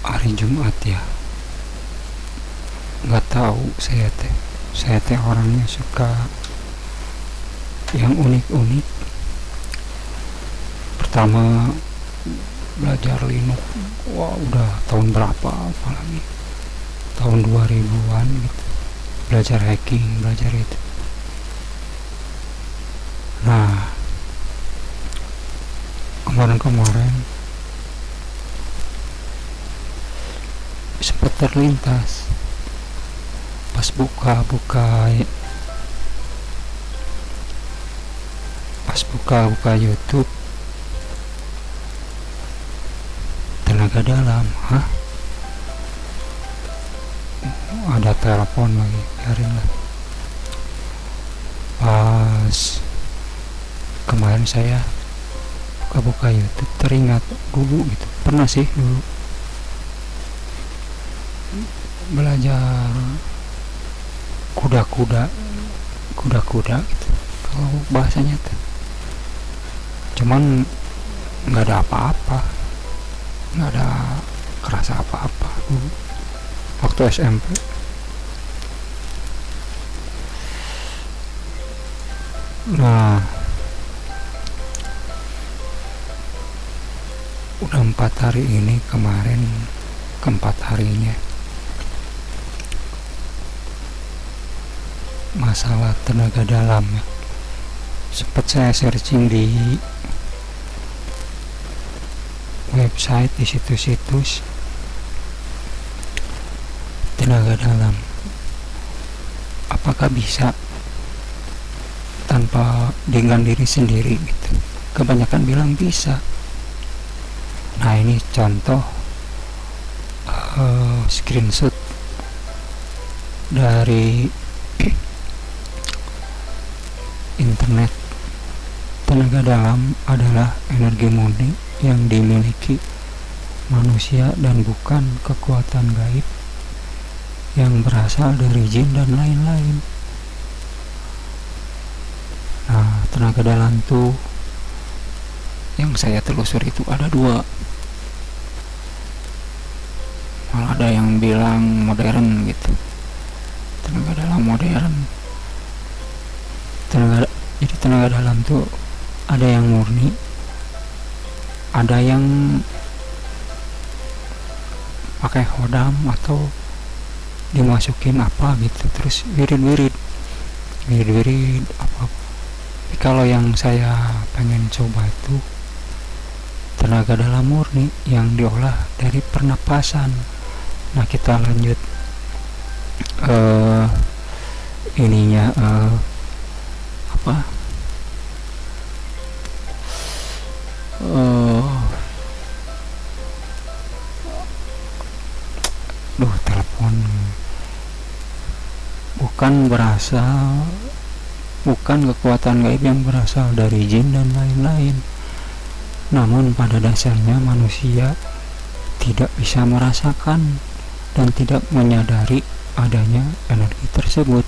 hari Jumat ya, nggak tahu saya teh orangnya suka yang unik-unik. Pertama belajar Linux, wah udah tahun berapa, apalagi tahun 2000-an gitu, belajar hacking, belajar itu. Nah, kemarin-kemarin sempat terlintas pas buka YouTube, tenaga dalam. Hah, ada telepon lagi, biarin lah. Pas kemarin saya buka YouTube, teringat dulu gitu, pernah sih dulu belajar kuda-kuda gitu kalau bahasanya tuh. Cuman nggak ada apa-apa, nggak ada kerasa apa-apa dulu waktu SMP. Nah, udah 4 hari ini, kemarin keempat harinya masalah tenaga dalam ya. Sempat saya searching di website, di situs-situs tenaga dalam, apakah bisa tanpa dengan diri sendiri gitu. Kebanyakan bilang bisa. Nah, ini contoh screenshot dari internet. Tenaga dalam adalah energi murni yang dimiliki manusia dan bukan kekuatan gaib yang berasal dari jin dan lain-lain. Nah, tenaga dalam tuh yang saya telusuri itu ada dua. Malah ada yang bilang modern gitu, tenaga dalam modern. Jadi tenaga dalam tuh ada yang murni, ada yang pakai hodam atau dimasukin apa gitu, terus wirid apa. Tapi kalau yang saya pengen coba itu tenaga dalam murni yang diolah dari pernapasan. Nah, kita lanjut ininya apa telepon. Bukan kekuatan gaib yang berasal dari jin dan lain-lain. Namun pada dasarnya manusia tidak bisa merasakan dan tidak menyadari adanya energi tersebut.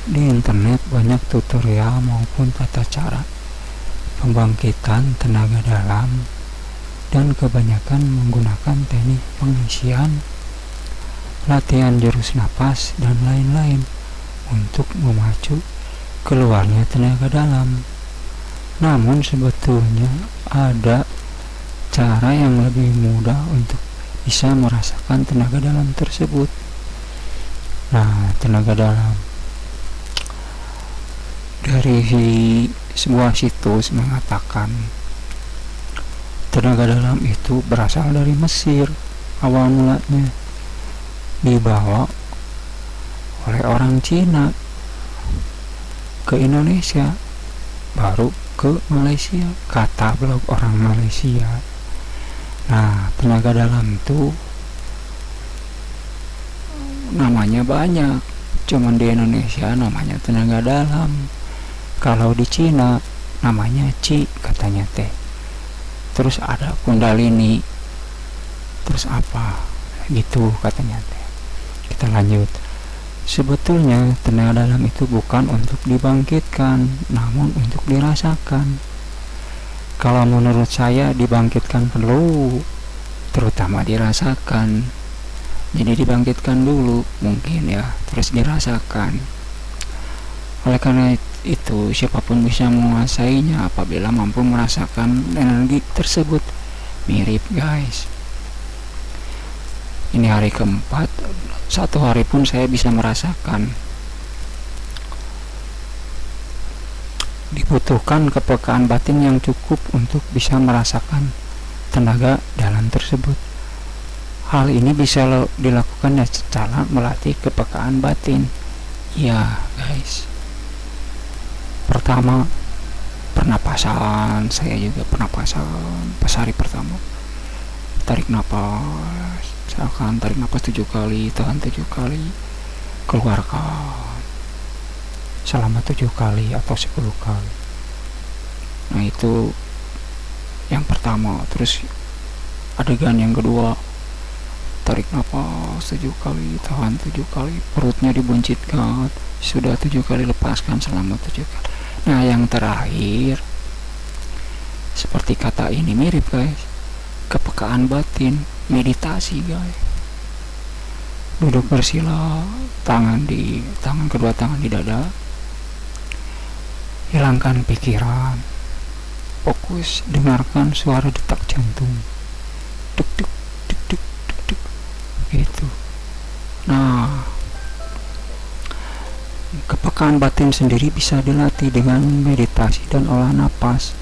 Di internet banyak tutorial maupun tata cara pembangkitan tenaga dalam, dan kebanyakan menggunakan teknik pengisian, latihan jurus napas, dan lain-lain untuk memacu keluarnya tenaga dalam. Namun sebetulnya ada cara yang lebih mudah untuk bisa merasakan tenaga dalam tersebut. Nah, tenaga dalam dari sebuah situs mengatakan tenaga dalam itu berasal dari Mesir. Awal mulanya dibawa oleh orang Cina ke Indonesia, baru ke Malaysia, kata blog orang Malaysia. Nah, tenaga dalam itu namanya banyak, cuman di Indonesia namanya tenaga dalam. Kalau di Cina namanya Qi katanya teh. Terus ada Kundalini, terus apa gitu katanya teh. Kita lanjut. Sebetulnya tenaga dalam itu bukan untuk dibangkitkan, namun untuk dirasakan. Kalau menurut saya dibangkitkan perlu terutama dirasakan. Jadi dibangkitkan dulu mungkin ya, terus dirasakan. Oleh karena itu, siapapun bisa menguasainya apabila mampu merasakan energi tersebut. Mirip guys, ini hari keempat, satu hari pun saya bisa merasakan. Dibutuhkan kepekaan batin yang cukup untuk bisa merasakan tenaga dalam tersebut. Hal ini bisa dilakukan secara melatih kepekaan batin. Ya guys, pertama pernapasan. Saya juga pernapasan pas hari pertama, tarik napas, misalkan tarik napas 7 kali, tahan 7 kali, keluarkan selama 7 kali atau 10 kali. Nah itu yang pertama. Terus adegan yang kedua, tarik napas 7 kali, tahan 7 kali, perutnya dibuncitkan, sudah 7 kali, lepaskan selama 7 kali. Nah yang terakhir, seperti kata ini mirip guys, kepekaan batin, meditasi guys. Duduk bersila, kedua tangan di dada, hilangkan pikiran, fokus dengarkan suara detak jantung, duk duk duk duk duk duk, gitu. Nah, kepekaan batin sendiri bisa dilatih dengan meditasi dan olah napas.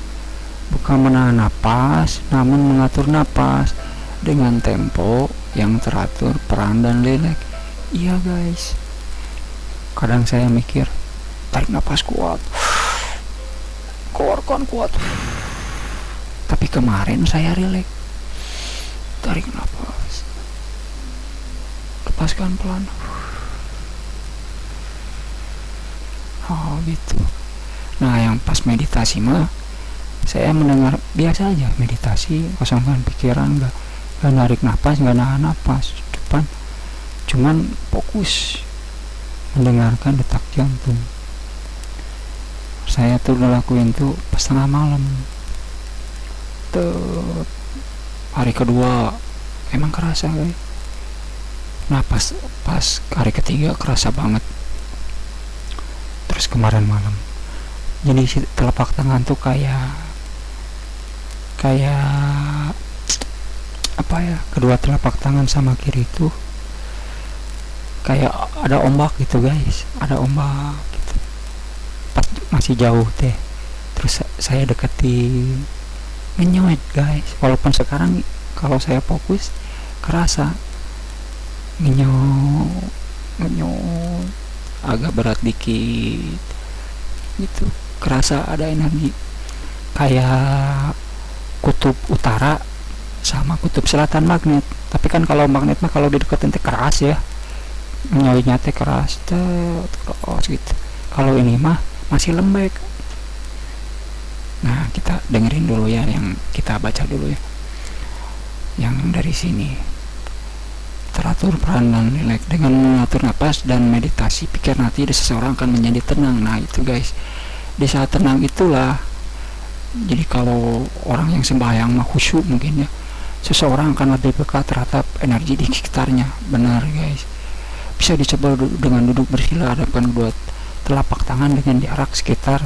Bukan menahan napas, namun mengatur napas dengan tempo yang teratur, pelan dan rileks. Iya guys, kadang saya mikir, tarik napas kuat, keluarkan kuat, tapi kemarin saya rileks, tarik napas, lepaskan pelan. Oh gitu. Nah yang pas meditasi mah, saya mendengar biasa aja meditasi, kosongkan pikiran, gak narik napas, gak nahan napas depan, cuman fokus mendengarkan detak jantung. Saya tuh ngelakuin tuh pas tengah malam tuh. Hari kedua emang kerasa guys. Nah pas hari ketiga kerasa banget. Terus kemarin malam, jadi si telapak tangan tuh kayak apa ya, kedua telapak tangan sama kiri itu kayak ada ombak gitu guys, ada ombak gitu. Pas masih jauh teh, terus saya deketin, ngenyot guys. Walaupun sekarang kalau saya fokus kerasa ngenyot, agak berat dikit gitu, kerasa ada energi kayak kutub utara sama kutub selatan magnet. Tapi kan kalau magnet mah kalau dideketin teh keras ya, nyoynya teh keras gitu. Kalau ini mah masih lembek. Nah kita dengerin dulu ya, yang kita baca dulu ya, yang dari sini. Teratur, peran dan rileks. Dengan mengatur napas dan meditasi, pikiran hati seseorang akan menjadi tenang. Nah itu guys, di saat tenang itulah, jadi kalau orang yang sembahyang mah khusyuk mungkin ya, seseorang akan lebih peka terhadap energi di sekitarnya. Benar guys, bisa dicoba dengan duduk bersila, hadapkan kedua telapak tangan dengan jarak sekitar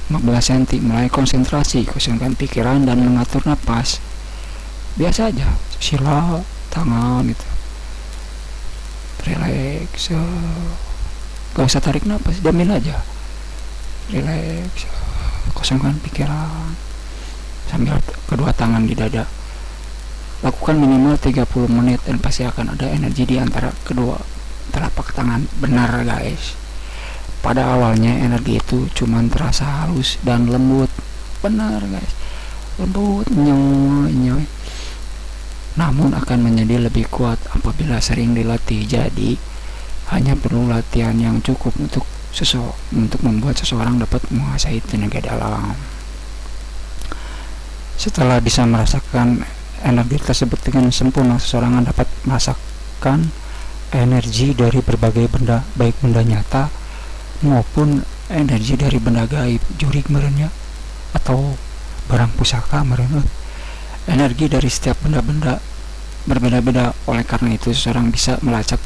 15 cm, mulai konsentrasi, kosongkan pikiran dan mengatur napas. Biasa aja, sila tangan gitu, relax, gak usah tarik napas, diamin aja, relax, kosongkan pikiran sambil kedua tangan di dada. Lakukan minimal 30 menit dan pasti akan ada energi di antara kedua telapak tangan. Benar guys, pada awalnya energi itu cuman terasa halus dan lembut. Benar guys, lembut, nyoy, namun akan menjadi lebih kuat apabila sering dilatih. Jadi hanya perlu latihan yang cukup untuk membuat seseorang dapat menguasai tenaga dalam. Setelah bisa merasakan energi tersebut dengan sempurna, seseorang dapat merasakan energi dari berbagai benda, baik benda nyata maupun energi dari benda gaib, jurig merenya, atau barang pusaka merenya. Energi dari setiap benda-benda berbeda-beda. Oleh karena itu seseorang bisa melacak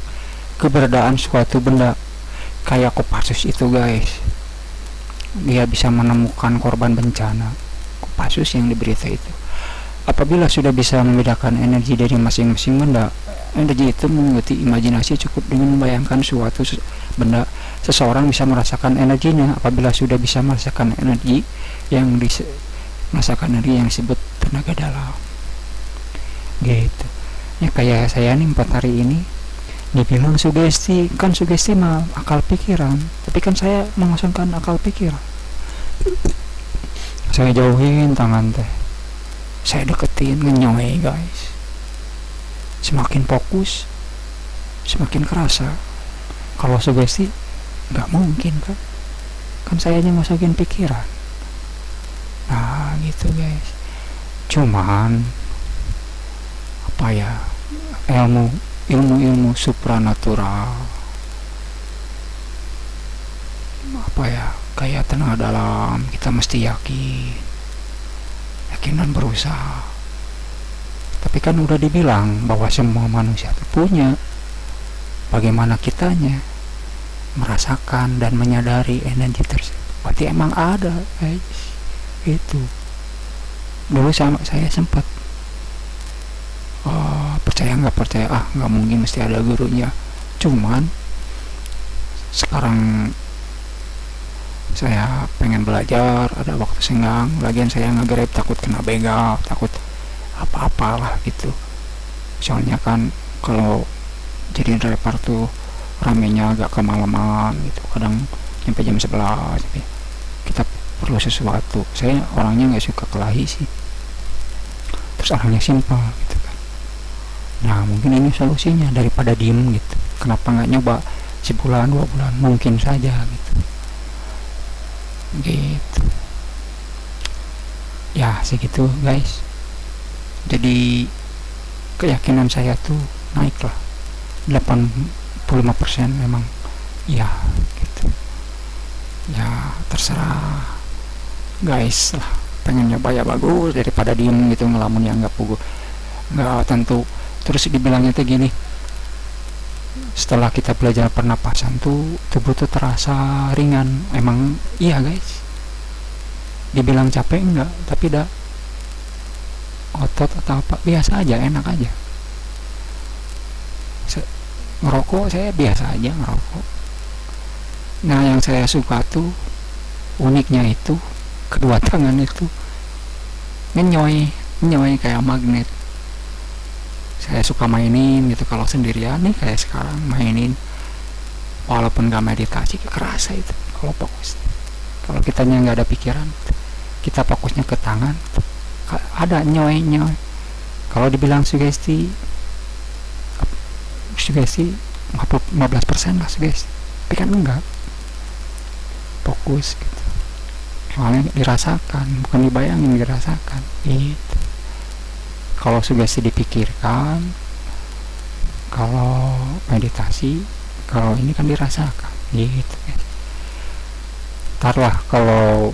keberadaan suatu benda. Kayak Kopassus itu guys, dia bisa menemukan korban bencana. Kopassus yang di berita itu, apabila sudah bisa membedakan energi dari masing-masing benda, energi itu mengikuti imajinasi. Cukup dengan membayangkan suatu benda, seseorang bisa merasakan energinya. Apabila sudah bisa merasakan energi yang disebut tenaga dalam gitu ya. Kayak saya nih 4 hari ini dibilang sugesti, kan sugesti mah akal pikiran, tapi kan saya mengosongkan akal pikiran. Saya jauhin tangan teh, saya deketin, ngenyoy guys. Semakin fokus semakin kerasa. Kalau sugesti nggak mungkin kan saya hanya masukin pikiran. Nah gitu guys. Cuman apa ya, ilmu supranatural, apa ya, kayak tenaga dalam, kita mesti yakin dan berusaha. Tapi kan udah dibilang bahwa semua manusia itu punya. Bagaimana kitanya merasakan dan menyadari energi tersebut? Berarti emang ada guys. Itu dulu saya sempat percaya nggak percaya, nggak mungkin, mesti ada gurunya. Cuman sekarang saya pengen belajar, ada waktu senggang, lagian saya nge-grab takut kena begal, takut apa-apalah gitu. Soalnya kan kalau jadi driver tuh ramenya agak kemalaman gitu, kadang sampai jam 11. Kita perlu sesuatu. Saya orangnya nggak suka kelahi sih, terus orangnya simpel gitu kan. Nah mungkin ini solusinya, daripada diem gitu, kenapa nggak nyoba sebulan 2 bulan, mungkin saja gitu ya. Segitu guys. Jadi keyakinan saya tuh naik lah 85% memang ya gitu ya. Terserah guys lah, pengen nyoba ya bagus, daripada diem gitu ngelamun yang nggak tentu. Terus dibilangnya tuh gini, setelah kita belajar pernapasan tuh tubuh tuh terasa ringan. Emang iya guys, dibilang capek enggak, tapi dah otot atau apa biasa aja, enak aja. Ngerokok saya biasa aja ngerokok. Nah yang saya suka tuh uniknya itu kedua tangan itu ngenyoy kayak magnet. Saya suka mainin gitu kalau sendirian nih, kayak sekarang mainin, walaupun gak meditasi kerasa itu kalau fokus. Kalau kitanya nggak ada pikiran, kita fokusnya ke tangan, ada nyoy. Kalau dibilang sugesti 15% lah sugesti, tapi kan enggak, fokus gitu. Soalnya dirasakan, bukan dibayangin, dirasakan gitu. Kalau sugesti dipikirkan, kalau meditasi, kalau ini kan dirasakan gitu. Ntar lah, kalau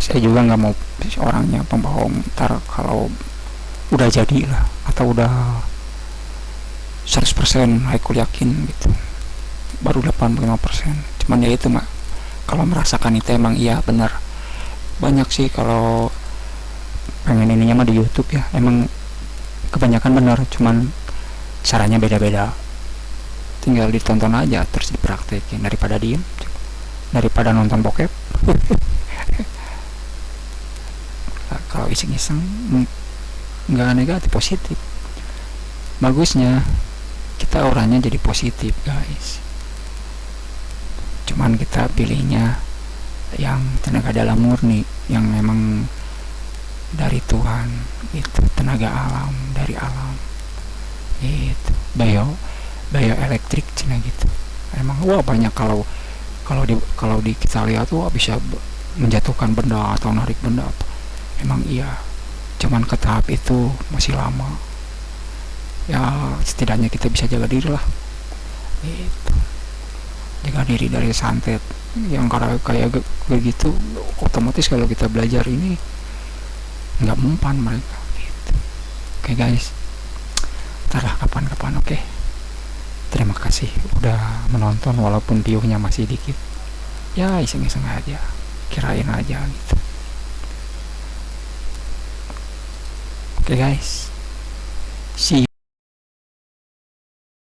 saya juga nggak mau orangnya pembohong, ntar kalau udah jadi lah, atau udah 100% aku yakin gitu, baru 85%. Cuman ya itu mak, kalau merasakan itu emang iya benar. Banyak sih kalau pengen ininya mah di YouTube ya, emang kebanyakan benar, cuman caranya beda-beda. Tinggal ditonton aja terus dipraktekin, daripada diem, daripada nonton bokep. Kalau iseng-iseng nggak negatif, positif. Bagusnya kita orangnya jadi positif guys. Cuman kita pilihnya yang tenaga dalam murni, yang memang dari Tuhan gitu, tenaga alam, dari alam gitu, bioelektrik cina gitu. Emang wah banyak, kalau di kita lihat wah bisa menjatuhkan benda atau narik benda apa. Emang iya, cuman ke tahap itu masih lama ya. Setidaknya kita bisa jaga diri lah gitu, jaga diri dari santet yang kayak begitu. Otomatis kalau kita belajar ini nggak mempan mereka gitu. Oke guys, Ntar lah kapan-kapan. Oke, terima kasih udah menonton walaupun view-nya masih dikit. Ya iseng-iseng aja, kirain aja gitu. Oke guys, see you.